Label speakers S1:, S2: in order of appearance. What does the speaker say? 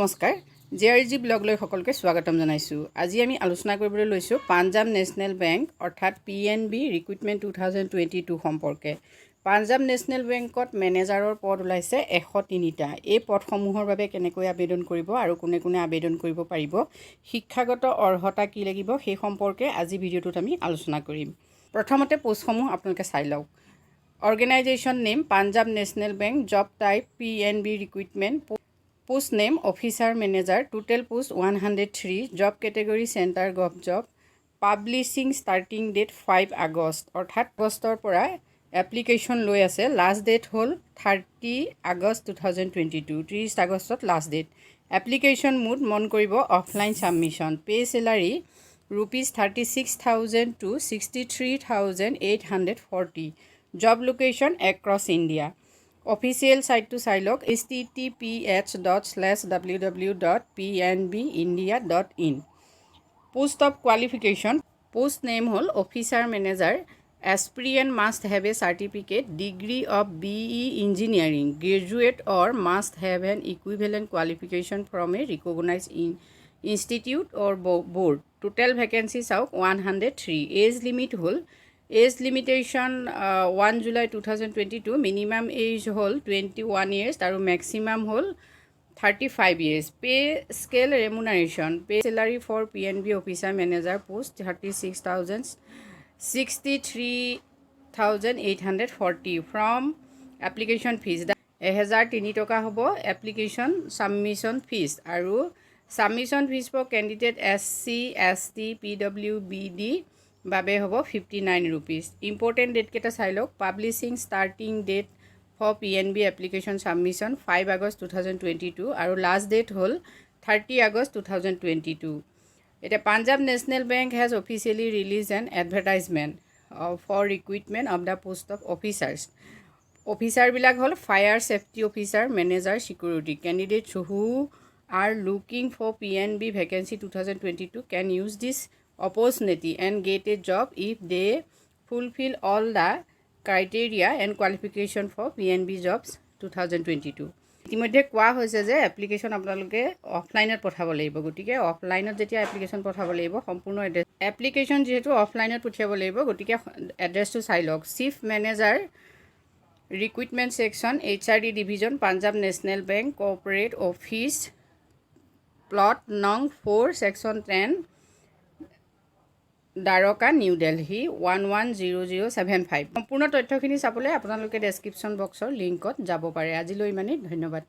S1: নমস্কাৰ জেআৰজি ব্লগলৈ সকলোকে স্বাগতম জনাইছো। আজি আমি আলোচনা কৰিবলৈ লৈছো পাঞ্জাব নেশ্যনেল বেংক অৰ্থাৎ PNB ৰিক্ৰুটমেণ্ট 2022 সম্পৰ্কে। পাঞ্জাব নেশ্যনেল বেংকত মেনেজাৰৰ পদ ওলাইছে 103টা। এই পদসমূহৰ বাবে কেনেকৈ আবেদন কৰিব আৰু কোনে কোনে আবেদন কৰিব পাৰিব, শিক্ষাগত অৰ্হতা কি লাগিব সেই সম্পৰ্কে আজি ভিডিঅ'টোত আমি আলোচনা কৰিম। প্ৰথমতে পোষ্টসমূহ আপোনালোকে চাই লওক। Organisation name Punjab national bank, job type PNB recruitment, Post name Officer Manager, total post 103, job category Center Gov Job, publishing starting date 5 August অৰ্থাৎ আগষ্টৰ পৰা এপ্লিকেশ্যন লৈ আছে। লাষ্ট ডেট হ'ল 30 আগষ্ট 2022, 30 আগষ্টত লাষ্ট ডেট। এপ্লিকেশ্যন মোড মন কৰিব offline submission. Pay salary ₹36,000 to 63,840, job location across India. Official সাইটটো চাই লওক https://www.pnbindia.in। Post of qualification post name হ'ল officer manager. Aspirant must have a certificate degree of BE engineering, graduate or must have an equivalent qualification from a recognise institute or board. Total vacancy চাওক 103। Age limit হ'ল age limitation 1 July 2022, minimum age হ'ল 21 years আৰু maximum হ'ল 35 years। Pay scale remuneration pay salary for PNB officer manager post 63,840 from application fees 1003 টকা হ'ব application submission fees, আৰু submission fees for candidate SC ST PWBD বাবে হ'ব 59 rupees। Important ডেটকেইটা চাই লওক। Publishing starting date for PNB application submission 5 August 2022 আৰু last date হ'ল 30 আগষ্ট 2022। এতিয়া Punjab national bank has officially release an advertisement for recruitment of the post of officers. অফিচাৰবিলাক হ'ল fire safety officer, manager security. Candidates who are looking for PNB vacancy 2022 can use this opportunity and get a job if they fulfill all the criteria and qualification for PNB jobs 2022। ইতিমধ্যে কোৱা হৈছে যে application আপোনালোকে অফলাইনত পঠাব লাগিব। গতিকে অফলাইনত যেতিয়া এপ্লিকেশ্যন পঠাব লাগিব সম্পূৰ্ণ এড্ৰেছ এপ্লিকেশ্যন যিহেতু অফলাইনত পঠিয়াব লাগিব, গতিকে এড্ৰেছটো চাই লওক। Chief manager recruitment section HRD division Punjab national bank corporate office, plot নং 4 ছেকশ্যন 10, দ্বাৰকা, নিউ দিল্লী 110075। সম্পূৰ্ণ তথ্যখিনি চাবলৈ আপোনালোকে ডেছক্ৰিপশ্যন বক্সৰ লিংকত যাব পাৰে। আজিলৈ ইমানেই, ধন্যবাদ।